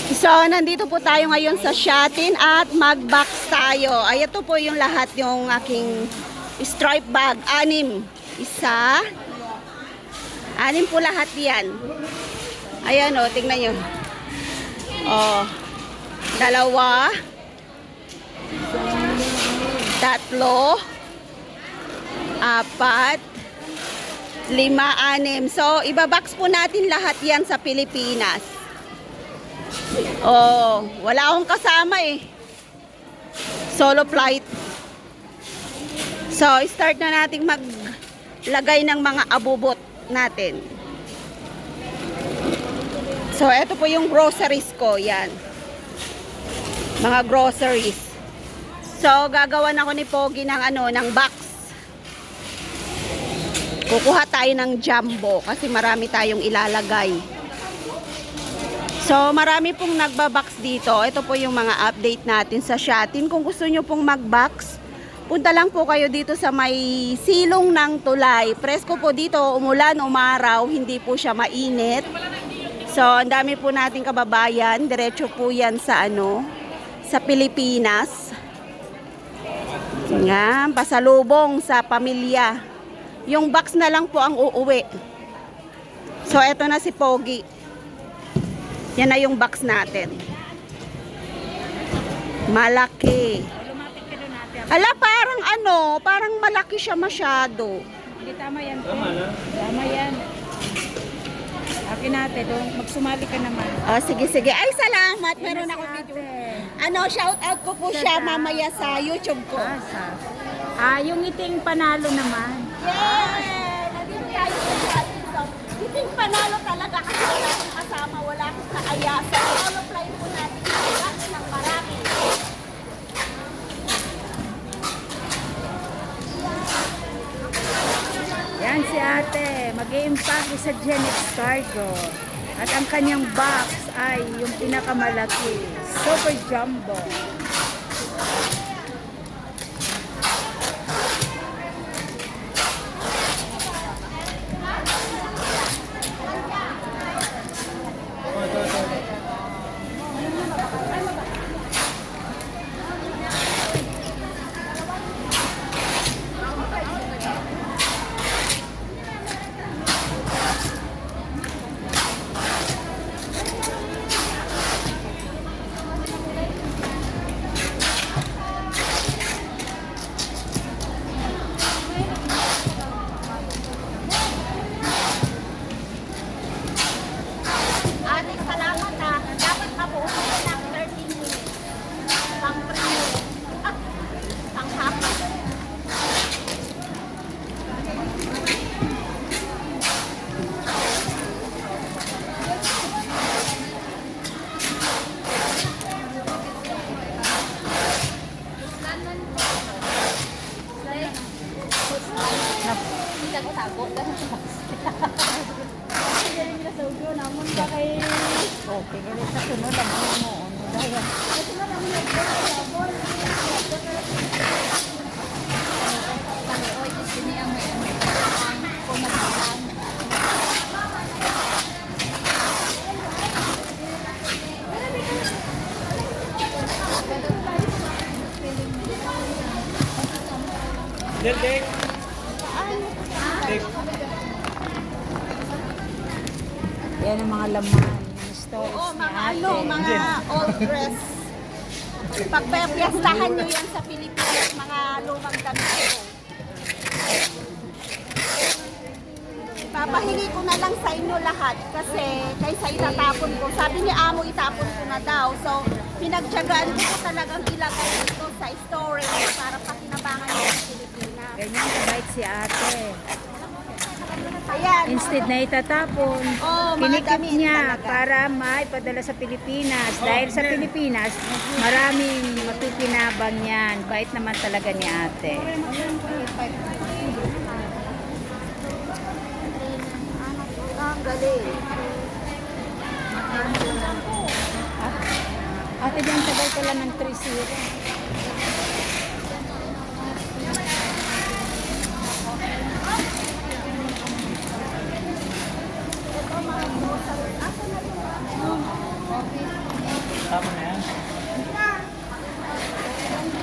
So, nandito po tayo ngayon sa Shatin at mag-box tayo. Ay, ito po yung lahat yung aking stripe bag. 6. Isa. 6 po lahat yan. Ayan o, tingnan nyo. O, 2. 3. 4. 5, 6. So, ibabox po natin lahat yan sa Pilipinas. Oh, wala akong kasama eh. Solo flight. So, start na nating maglagay ng mga abubot natin. So, ito po yung groceries ko. Yan. Mga groceries. So, gagawan ako ni Pogi ng ng box. Kukuha tayo ng jumbo kasi marami tayong ilalagay. So, marami pong nagbabox dito. Ito po yung mga update natin sa Shatin. Kung gusto nyo pong magbox, punta lang po kayo dito sa may silong ng tulay. Presko po dito, umulan, umaraw, hindi po siya mainit. So, ang dami po nating kababayan. Diretso po yan sa sa Pilipinas. Yan, pasalubong sa pamilya. Yung box na lang po ang uuwi. So, eto na si Pogi. Yan na yung box natin. Malaki. Ala, parang parang malaki siya masyado. Hindi, tama yan. Tama yan. Akin natin, magsumali ka naman. Oh, sige. Ay, salamat. Meron ako video. Shout out ko po siya mamaya sa YouTube ko. Yung iting panalo naman. Yeah! Nandito tayo sa Shatin. So, iting panalo talaga kasi wala akong kasama, wala akong kaayasa. Solo flight po natin. Marami ng marami. Yan si ate. Mag-i-impact sa Genix Cargo. At ang kanyang box ay yung pinakamalaki. Super Jumbo. Okay, ganit sa sunod ang mo. Dek. Yan ang mga laman. Oo, mga old dress. Pagpapiyastahan nyo yan sa Pilipinas, mga lumang damit ko. Papahingi ko na lang sa inyo lahat kasi kaysa itatapon ko. Sabi ni Amo, itapon ko na daw. So, pinagtyagaan ko talagang ilagay ito sa storage para pakinabangan nyo sa Pilipinas. Ganyan kabait si ate. Ayan. Instead na itatapon, kinikip niya para maipadala sa Pilipinas. Dahil sa Pilipinas, maraming matukinabang yan. Bait naman talaga ni ate. Ang galing. Ate, diyan tagal ka lang ng 3-0. Tatapon na yan.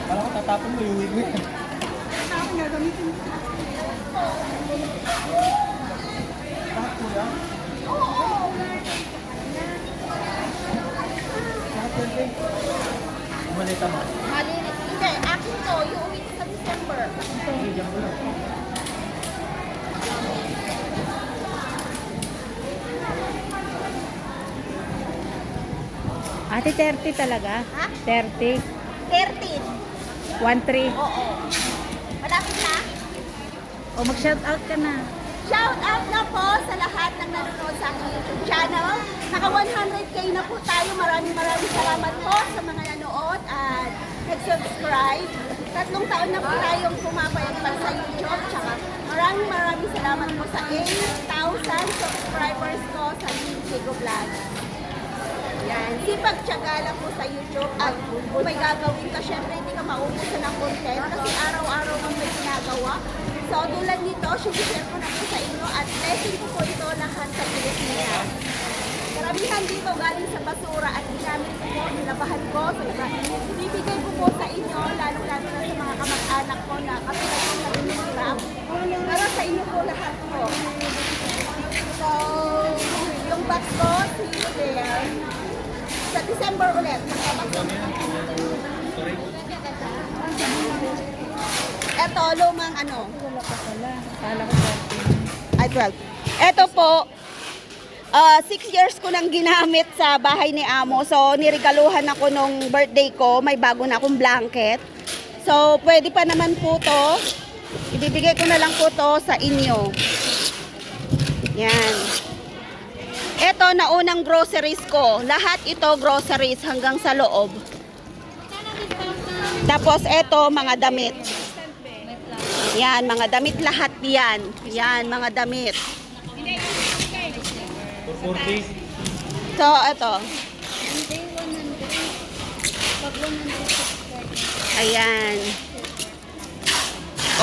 Kala ko tatapon mo, iuwi mo yan. Lahat po yan? Lahat yan, Tay. Malita mo. Malinis. Hindi, akin to. Iuwi ko sa December. Sige, dyan ko lang. Ate, 30 talaga? Ha? 30? 13. 1-3? Oo. Malapit na. O mag-shout out ka na. Shout out na po sa lahat ng nanonood sa aking YouTube channel. Naka 100k na po tayo. Maraming salamat po sa mga nanood at nag-subscribe. 3 taon na po tayong pumapayag pa sa YouTube. Tsaka maraming salamat po sa 8,000 subscribers ko sa Chico Vlog. Yan. Sipag-tiyaga lang po sa YouTube at kung may gagawin ka, syempre hindi ka maubusan ng content kasi araw-araw kang may ginagawa. So tulad nito, share ko na po sa inyo at blessing ko po ito lahat sa Pilipinas. Karamihan dito galing sa basura at ginamit ko po, nilabahan ko. So ibibigay ko po sa inyo, lalo-lalo na sa mga kamag-anak ko na katulad ko na rin para sa inyo po lahat po. So, yung box ko, see you there. Sa December ulit. Ito, lumang ano? Wala pa pala. Kala ko 30. Ay, 12. Ito po, 6 years ko nang ginamit sa bahay ni Amo. So, niregaluhan ako nung birthday ko. May bago na akong blanket. So, pwede pa naman po to. Ibibigay ko na lang po to sa inyo. Yan. Ito, naunang groceries ko. Lahat ito groceries hanggang sa loob. Tapos, ito, mga damit. Yan, mga damit lahat yan. Yan, mga damit. 440. So, ito. Ayan.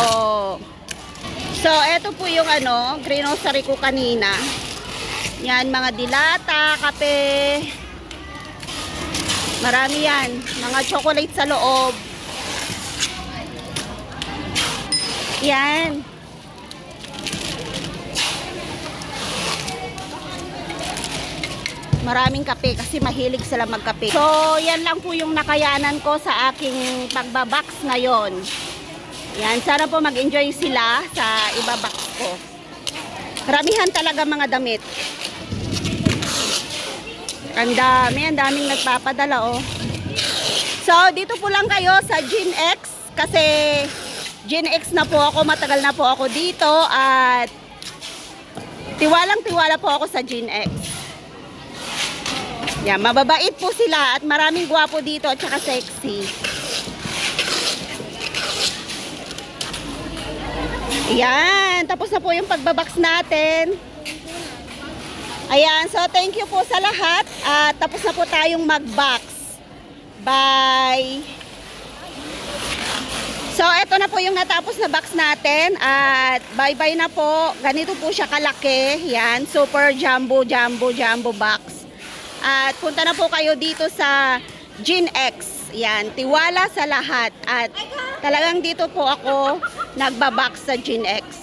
Oh. So, ito po yung ano, grocery ko kanina. Yan, mga dilata, kape. Marami yan. Mga chocolate sa loob. Yan. Maraming kape kasi mahilig sila magkape. So, yan lang po yung nakayanan ko sa aking pagbabox ngayon. Yan, sana po mag-enjoy sila sa ibabox ko. Karamihan talaga mga damit. Ang daming nagpapadala, oh. So, dito po lang kayo sa Gene X kasi Gene X na po ako, matagal na po ako dito at tiwalang-tiwala po ako sa Gene X. Yan, mababait po sila at maraming gwapo dito at saka sexy. Yan, tapos na po yung pagbabox natin. Ayan, so thank you po sa lahat at tapos na po tayong mag-box. Bye! So, eto na po yung natapos na box natin at bye-bye na po. Ganito po siya kalaki. Yan, super jumbo box. At punta na po kayo dito sa Gene X. Yan, tiwala sa lahat. At talagang dito po ako nagbabox sa Gene X.